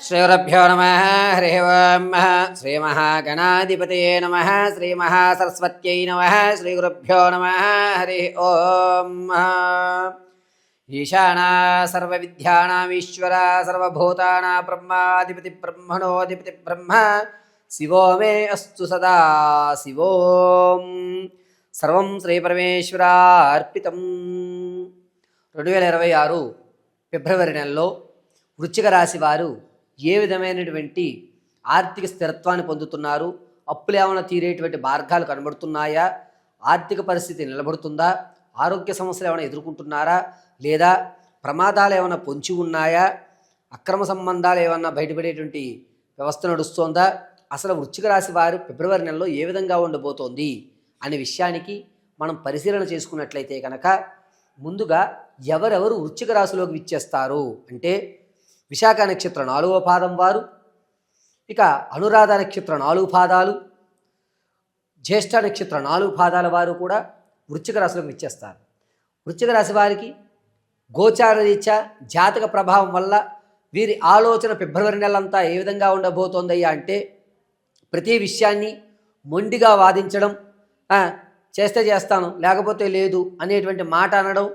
శ్రీగురుభ్యో నమః హరి ఓం శ్రీమహాగణాధిపతయే నమః శ్రీమహాసరస్వత్యై నమః శ్రీగురుభ్యో నమః హరి ఓం ఈశానా సర్వవిద్యానామీశ్వర సర్వభూతానాం బ్రహ్మాధిపతి బ్రహ్మణోధిపతి బ్రహ్మ శివో మే అస్తు సదా శివోం సర్వం శ్రీ పరమేశ్వరార్పితం. 2026 ఫిబ్రవరి నెలలో వృశ్చిక రాశి వారు ఏ విధమైనటువంటి ఆర్థిక స్థిరత్వాన్ని పొందుతున్నారు? అప్పులు ఏమైనా తీరేటువంటి మార్గాలు కనబడుతున్నాయా? ఆర్థిక పరిస్థితి నిలబడుతుందా? ఆరోగ్య సమస్యలు ఏమైనా ఎదుర్కొంటున్నారా? లేదా ప్రమాదాలు ఏమైనా పొంచి ఉన్నాయా? అక్రమ సంబంధాలు ఏమైనా బయటపడేటువంటి వ్యవస్థ నడుస్తోందా? అసలు వృశ్చిక రాశి వారు ఫిబ్రవరి నెలలో ఏ విధంగా ఉండబోతోంది అనే విషయానికి మనం పరిశీలన చేసుకున్నట్లయితే కనుక ముందుగా ఎవరెవరు వృశ్చిక రాశిలోకి విచ్చేస్తారు అంటే విశాఖ నక్షత్రం 4వ పాదం వారు, ఇక అనురాధ నక్షత్రం 4 పాదాలు, జ్యేష్ఠ నక్షత్రం 4 పాదాల వారు కూడా వృశ్చిక రాశిలోకి విచ్చేస్తారు. వృశ్చిక రాశి వారికి గోచార రీత్యా జాతక ప్రభావం వల్ల వీరి ఆలోచన ఫిబ్రవరి నెలంతా ఏ విధంగా ఉండబోతోందయ్యా అంటే ప్రతి విషయాన్ని మొండిగా వాదించడం, చేస్తే చేస్తాను లేకపోతే లేదు అనేటువంటి మాట అనడం,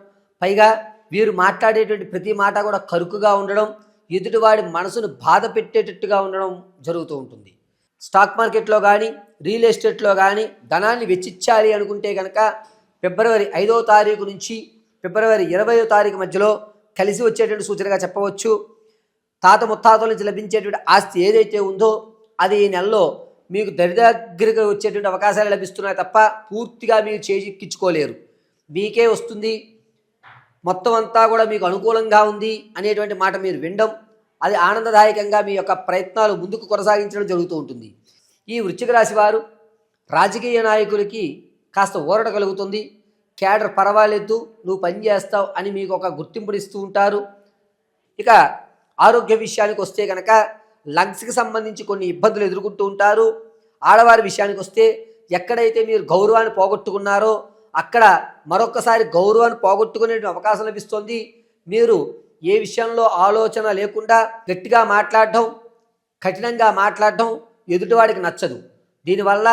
పైగా వీరు మాట్లాడేటువంటి ప్రతి మాట కూడా కరుకుగా ఉండడం, ఎదుటివాడి మనసును బాధ పెట్టేటట్టుగా ఉండడం జరుగుతూ ఉంటుంది. స్టాక్ మార్కెట్లో కానీ రియల్ ఎస్టేట్లో కానీ ధనాన్ని వెచ్చించాలి అనుకుంటే కనుక ఫిబ్రవరి 5వ తారీఖు నుంచి ఫిబ్రవరి 20వ తారీఖు మధ్యలో కలిసి వచ్చేటువంటి సూచనగా చెప్పవచ్చు. తాత ముత్తాతల నుంచి లభించేటువంటి ఆస్తి ఏదైతే ఉందో అది ఈ నెలలో మీకు దరిదగ్గరగా వచ్చేటువంటి అవకాశాలు లభిస్తున్నాయి తప్ప పూర్తిగా మీరు చేజిక్కించుకోలేరు. మీకే వస్తుంది, మొత్తం అంతా కూడా మీకు అనుకూలంగా ఉంది అనేటువంటి మాట మీరు వినడం, అది ఆనందదాయకంగా మీ యొక్క ప్రయత్నాలు ముందుకు కొనసాగించడం జరుగుతూ ఉంటుంది. ఈ వృశ్చిక రాశి వారు రాజకీయ నాయకులకి కాస్త ఊరట కలుగుతుంది. క్యాడర్ పర్వాలేదు, నువ్వు పని చేస్తావు అని మీకు ఒక గుర్తింపునిస్తూ ఉంటారు. ఇక ఆరోగ్య విషయానికి వస్తే కనుక లంగ్స్కి సంబంధించి కొన్ని ఇబ్బందులు ఎదుర్కొంటూ ఉంటారు. ఆడవారి విషయానికి వస్తే ఎక్కడైతే మీరు గౌరవాన్ని పోగొట్టుకున్నారో అక్కడ మరొకసారి గౌరవాన్ని పోగొట్టుకునే అవకాశం లభిస్తుంది. మీరు ఏ విషయంలో ఆలోచన లేకుండా గట్టిగా మాట్లాడడం, కఠినంగా మాట్లాడడం ఎదుటివాడికి నచ్చదు. దీనివల్ల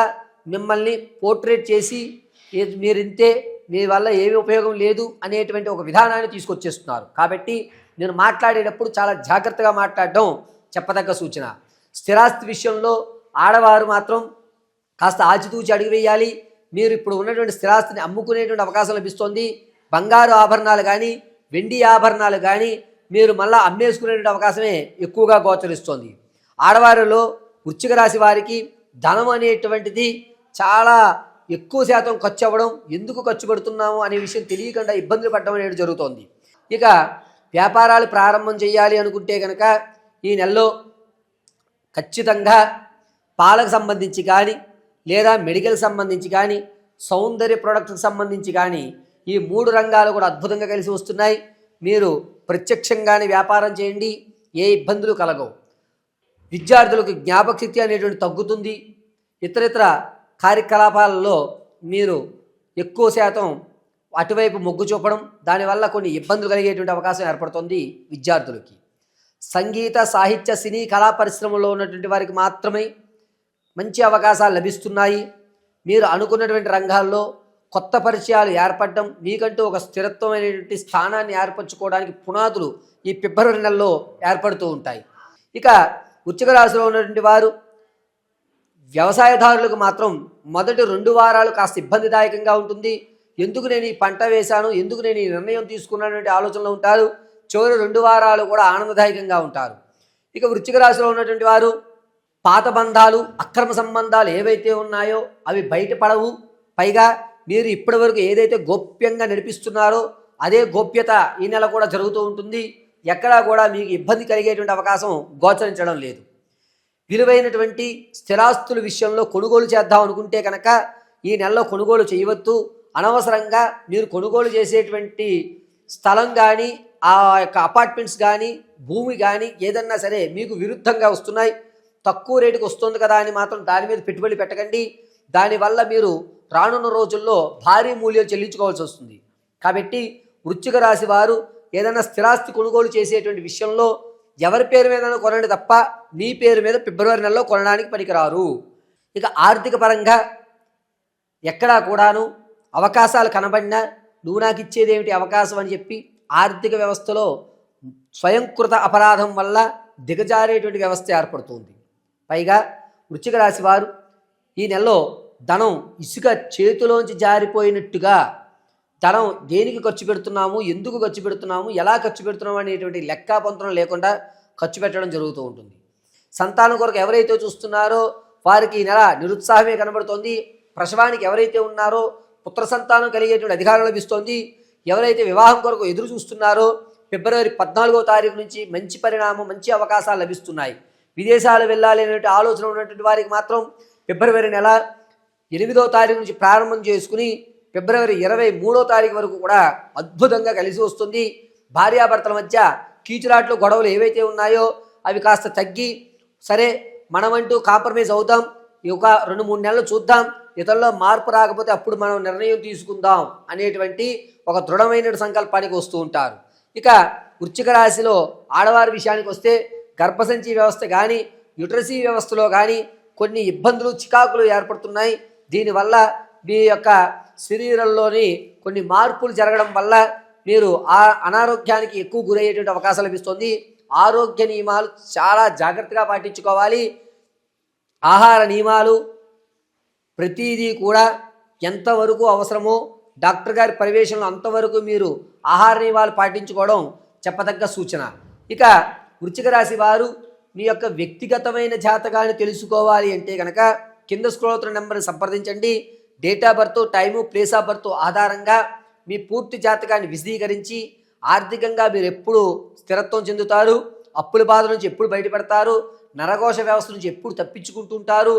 మిమ్మల్ని పోర్ట్రేట్ చేసి మీరింతే, మీ వల్ల ఏమి ఉపయోగం లేదు అనేటువంటి ఒక విధానాన్ని తీసుకొచ్చేస్తున్నారు. కాబట్టి నేను మాట్లాడేటప్పుడు చాలా జాగ్రత్తగా మాట్లాడడం చెప్పదగ్గ సూచన. స్థిరాస్తి విషయంలో ఆడవారు మాత్రం కాస్త ఆచితూచి అడుగు వేయాలి. మీరు ఇప్పుడు ఉన్నటువంటి స్థిరాస్తిని అమ్ముకునేటువంటి అవకాశం లభిస్తుంది. బంగారు ఆభరణాలు కానీ వెండి ఆభరణాలు కానీ మీరు మళ్ళీ అమ్మేసుకునేటువంటి అవకాశమే ఎక్కువగా గోచరిస్తోంది. ఆడవారిలో వృశ్చిక రాశి వారికి ధనం అనేటువంటిది చాలా ఎక్కువ శాతం ఖర్చు అవ్వడం, ఎందుకు ఖర్చు పెడుతున్నాము అనే విషయం తెలియకుండా ఇబ్బందులు పడడం అనేది జరుగుతోంది. ఇక వ్యాపారాలు ప్రారంభం చేయాలి అనుకుంటే కనుక ఈ నెలలో ఖచ్చితంగా పాలకు సంబంధించి కానీ లేదా మెడికల్ సంబంధించి కానీ సౌందర్య ప్రొడక్ట్కి సంబంధించి కానీ ఈ 3 రంగాలు కూడా అద్భుతంగా కలిసి వస్తున్నాయి. మీరు ప్రత్యక్షంగానే వ్యాపారం చేయండి, ఏ ఇబ్బందులు కలగవు. విద్యార్థులకు జ్ఞాపకశక్తి అనేటువంటి తగ్గుతుంది. ఇతరితర కార్యకలాపాలలో మీరు ఎక్కువ శాతం అటువైపు మొగ్గు చూపడం, దానివల్ల కొన్ని ఇబ్బందులు కలిగేటువంటి అవకాశం ఏర్పడుతుంది విద్యార్థులకి. సంగీత సాహిత్య సినీ కళా పరిశ్రమలో ఉన్నటువంటి వారికి మాత్రమే మంచి అవకాశాలు లభిస్తున్నాయి. మీరు అనుకున్నటువంటి రంగాల్లో కొత్త పరిచయాలు ఏర్పడడం, మీకంటూ ఒక స్థిరత్వమైనటువంటి స్థానాన్ని ఏర్పరచుకోవడానికి పునాదులు ఈ ఫిబ్రవరి నెలలో ఏర్పడుతూ ఉంటాయి. ఇక వృశ్చిక రాశిలో ఉన్నటువంటి వారు వ్యవసాయదారులకు మాత్రం మొదటి 2 వారాలు కాస్త ఇబ్బందిదాయకంగా ఉంటుంది. ఎందుకు నేను ఈ పంట వేశాను, ఎందుకు నేను ఈ నిర్ణయం తీసుకున్నటువంటి ఆలోచనలో ఉంటారు. చివరి 2 వారాలు కూడా ఆనందదాయకంగా ఉంటారు. ఇక వృశ్చిక రాశిలో ఉన్నటువంటి వారు పాత బంధాలు, అక్రమ సంబంధాలు ఏవైతే ఉన్నాయో అవి బయటపడవు. పైగా మీరు ఇప్పటివరకు ఏదైతే గోప్యంగా నడిపిస్తున్నారో అదే గోప్యత ఈ నెల కూడా జరుగుతూ ఉంటుంది. ఎక్కడా కూడా మీకు ఇబ్బంది కలిగేటువంటి అవకాశం గోచరించడం లేదు. విలువైనటువంటి స్థిరాస్తుల విషయంలో కొనుగోలు చేద్దాం అనుకుంటే కనుక ఈ నెలలో కొనుగోలు చేయవద్దు. అనవసరంగా మీరు కొనుగోలు చేసేటువంటి స్థలం కానీ ఆ యొక్క అపార్ట్మెంట్స్ కానీ భూమి కానీ ఏదన్నా సరే మీకు విరుద్ధంగా వస్తున్నాయి. తక్కువ రేటుకి వస్తుంది కదా అని మాత్రం దాని మీద పెట్టుబడి పెట్టకండి. దానివల్ల మీరు రానున్న రోజుల్లో భారీ మూల్యం చెల్లించుకోవాల్సి వస్తుంది. కాబట్టి వృశ్చిక రాశి వారు ఏదైనా స్థిరాస్తి కొనుగోలు చేసేటువంటి విషయంలో ఎవరి పేరు మీద కొనండి తప్ప మీ పేరు మీద ఫిబ్రవరి నెలలో కొనడానికి పనికిరారు. ఇక ఆర్థిక పరంగా ఎక్కడా కూడాను అవకాశాలు కనబడినా నువ్వు నాకు ఇచ్చేది ఏమిటి అవకాశం అని చెప్పి ఆర్థిక వ్యవస్థలో స్వయంకృత అపరాధం వల్ల దిగజారేటువంటి వ్యవస్థ ఏర్పడుతుంది. పైగా వృశ్చిక రాశి వారు ఈ నెలలో ధనం ఇసుక చేతిలోంచి జారిపోయినట్టుగా ధనం దేనికి ఖర్చు పెడుతున్నాము, ఎందుకు ఖర్చు పెడుతున్నాము, ఎలా ఖర్చు పెడుతున్నాము అనేటువంటి లెక్కాపంతరం లేకుండా ఖర్చు పెట్టడం జరుగుతూ ఉంటుంది. సంతానం కొరకు ఎవరైతే చూస్తున్నారో వారికి ఈ నెల నిరుత్సాహమే కనబడుతోంది. ప్రసవానికి ఎవరైతే ఉన్నారో పుత్ర సంతానం కలిగేటువంటి అధికారం లభిస్తోంది. ఎవరైతే వివాహం కొరకు ఎదురు చూస్తున్నారో ఫిబ్రవరి 14వ తారీఖు నుంచి మంచి పరిణామం, మంచి అవకాశాలు లభిస్తున్నాయి. విదేశాలు వెళ్ళాలి అనేటువంటి ఆలోచన ఉన్నటువంటి వారికి మాత్రం ఫిబ్రవరి నెల 8వ తారీఖు నుంచి ప్రారంభం చేసుకుని ఫిబ్రవరి 23వ తారీఖు వరకు కూడా అద్భుతంగా కలిసి వస్తుంది. భార్యాభర్తల మధ్య కీచులాట్లు గొడవలు ఏవైతే ఉన్నాయో అవి కాస్త తగ్గి, సరే మనమంటూ కాంప్రమైజ్ అవుతాం, ఒక 2-3 నెలలు చూద్దాం, ఇతరుల్లో మార్పు రాకపోతే అప్పుడు మనం నిర్ణయం తీసుకుందాం అనేటువంటి ఒక దృఢమైన సంకల్పానికి వస్తూ ఉంటారు. ఇక వృశ్చిక రాశిలో ఆడవారి విషయానికి వస్తే గర్భసంచి వ్యవస్థ కానీ యుటరసీ వ్యవస్థలో కానీ కొన్ని ఇబ్బందులు, చికాకులు ఏర్పడుతున్నాయి. దీనివల్ల మీ యొక్క శరీరంలోని కొన్ని మార్పులు జరగడం వల్ల మీరు ఆ అనారోగ్యానికి ఎక్కువ గురయ్యేటువంటి అవకాశం లభిస్తుంది. ఆరోగ్య నియమాలు చాలా జాగ్రత్తగా పాటించుకోవాలి. ఆహార నియమాలు ప్రతిదీ కూడా ఎంతవరకు అవసరమో డాక్టర్ గారి పర్యవేక్షణలో అంతవరకు మీరు ఆహార నియమాలు పాటించుకోవడం చెప్పదగ్గ సూచన. ఇక వృశ్చిక రాశి వారు మీ యొక్క వ్యక్తిగతమైన జాతకాన్ని తెలుసుకోవాలి అంటే కనుక కింద స్క్రోల్ అవుతున్న నెంబర్ని సంప్రదించండి. Date of birth, time, place of birth ఆధారంగా మీ పూర్తి జాతకాన్ని విశదీకరించి ఆర్థికంగా మీరు ఎప్పుడు స్థిరత్వం చెందుతారు, అప్పుల బాధ నుంచి ఎప్పుడు బయటపడతారు, నరకోశ వ్యవస్థ నుంచి ఎప్పుడు తప్పించుకుంటుంటారు,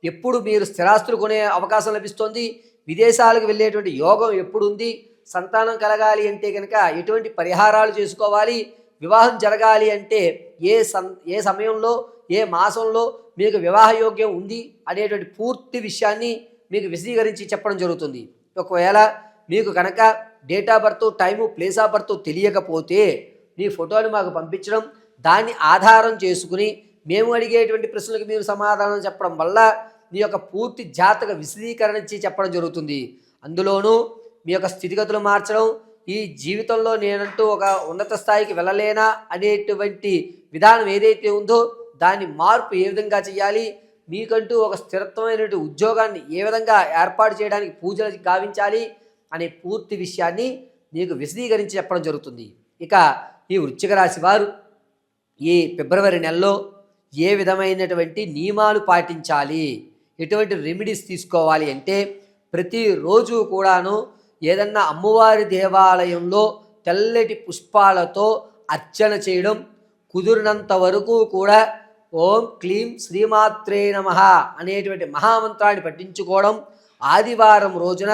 ఎప్పుడు మీరు స్థిరాస్తులు కొనే అవకాశం లభిస్తుంది, విదేశాలకు వెళ్ళేటువంటి యోగం ఎప్పుడు ఉంది, సంతానం కలగాలి అంటే కనుక ఎటువంటి పరిహారాలు చేసుకోవాలి, వివాహం జరగాలి అంటే ఏ సమయంలో ఏ మాసంలో మీకు వివాహ యోగ్యం ఉంది అనేటువంటి పూర్తి విషయాన్ని మీకు విశదీకరించి చెప్పడం జరుగుతుంది. ఒకవేళ మీకు కనుక date of birth, time, place of birth తెలియకపోతే మీ ఫోటోని మాకు పంపించడం, దాన్ని ఆధారం చేసుకుని మేము అడిగేటువంటి ప్రశ్నలకు మీరు సమాధానం చెప్పడం వల్ల మీ యొక్క పూర్తి జాతక విశదీకరణ చెప్పడం జరుగుతుంది. అందులోనూ మీ యొక్క స్థితిగతులు మార్చడం, ఈ జీవితంలో నేనంటూ ఒక ఉన్నత స్థాయికి వెళ్ళలేనా అనేటువంటి విధానం ఏదైతే ఉందో దాన్ని మార్పు ఏ విధంగా చేయాలి, మీకంటూ ఒక స్థిరత్వమైనటువంటి ఉద్యోగాన్ని ఏ విధంగా ఏర్పాటు చేయడానికి పూజలు గావించాలి అనే పూర్తి విషయాన్ని మీకు విశదీకరించి చెప్పడం జరుగుతుంది. ఇక ఈ వృశ్చిక రాశి వారు ఈ ఫిబ్రవరి నెలలో ఏ విధమైనటువంటి నియమాలు పాటించాలి, ఎటువంటి రెమెడీస్ తీసుకోవాలి అంటే ప్రతిరోజు కూడాను ఏదన్నా అమ్మవారి దేవాలయంలో తెల్లటి పుష్పాలతో అర్చన చేయడం, కుదిరినంత వరకు కూడా ఓం క్లీం శ్రీమాత్రే నమః అనేటువంటి మహామంత్రాన్ని పఠించుకోవడం, ఆదివారం రోజున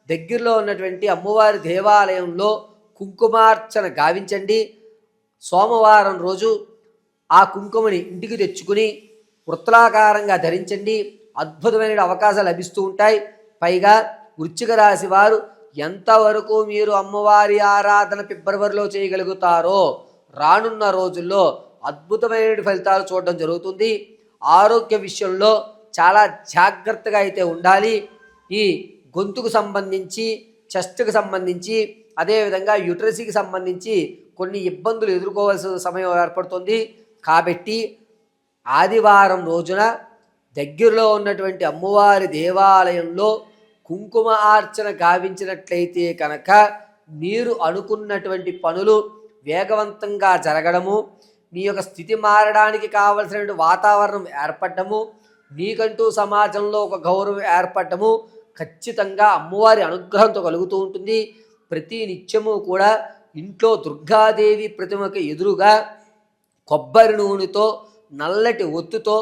దగ్గరలో ఉన్నటువంటి అమ్మవారి దేవాలయంలో కుంకుమార్చన గావించండి, సోమవారం రోజు ఆ కుంకుమని ఇంటికి తెచ్చుకుని వృత్తాకారంగా ధరించండి, అద్భుతమైన అవకాశాలు లభిస్తూ ఉంటాయి. పైగా వృశ్చిక రాశి వారు ఎంతవరకు మీరు అమ్మవారి ఆరాధన ఫిబ్రవరిలో చేయగలుగుతారో రానున్న రోజుల్లో అద్భుతమైన ఫలితాలు చూడడం జరుగుతుంది. ఆరోగ్య విషయంలో చాలా జాగ్రత్తగా అయితే ఉండాలి. ఈ గొంతుకు సంబంధించి, చెస్ట్కి సంబంధించి, అదేవిధంగా యుటరసీకి సంబంధించి కొన్ని ఇబ్బందులు ఎదుర్కోవాల్సిన సమయం ఏర్పడుతుంది. కాబట్టి ఆదివారం రోజున దగ్గరలో ఉన్నటువంటి అమ్మవారి దేవాలయంలో కుంకుమ ఆర్చన గావించినట్లయితే కనుక మీరు అనుకున్నటువంటి పనులు వేగవంతంగా జరగడము, మీ యొక్క స్థితి మారడానికి కావలసిన వాతావరణం ఏర్పడము, మీకంటూ సమాజంలో ఒక గౌరవం ఏర్పడము ఖచ్చితంగా అమ్మవారి అనుగ్రహంతో కలుగుతూ ఉంటుంది. ప్రతి నిత్యము కూడా ఇంట్లో దుర్గాదేవి ప్రతిమకు ఎదురుగా కొబ్బరి నూనెతో నల్లటి ఒత్తుతో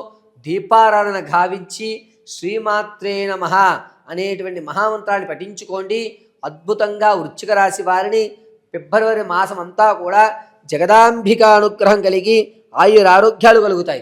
దీపారాధన గావించి శ్రీమాత్రే నమః అనేటువంటి మహామంత్రాన్ని పఠించుకోండి. అద్భుతంగా వృశ్చిక రాశి వారిని ఫిబ్రవరి మాసం అంతా కూడా జగదాంబిక అనుగ్రహం కలిగి ఆయురారోగ్యాలు కలుగుతాయి.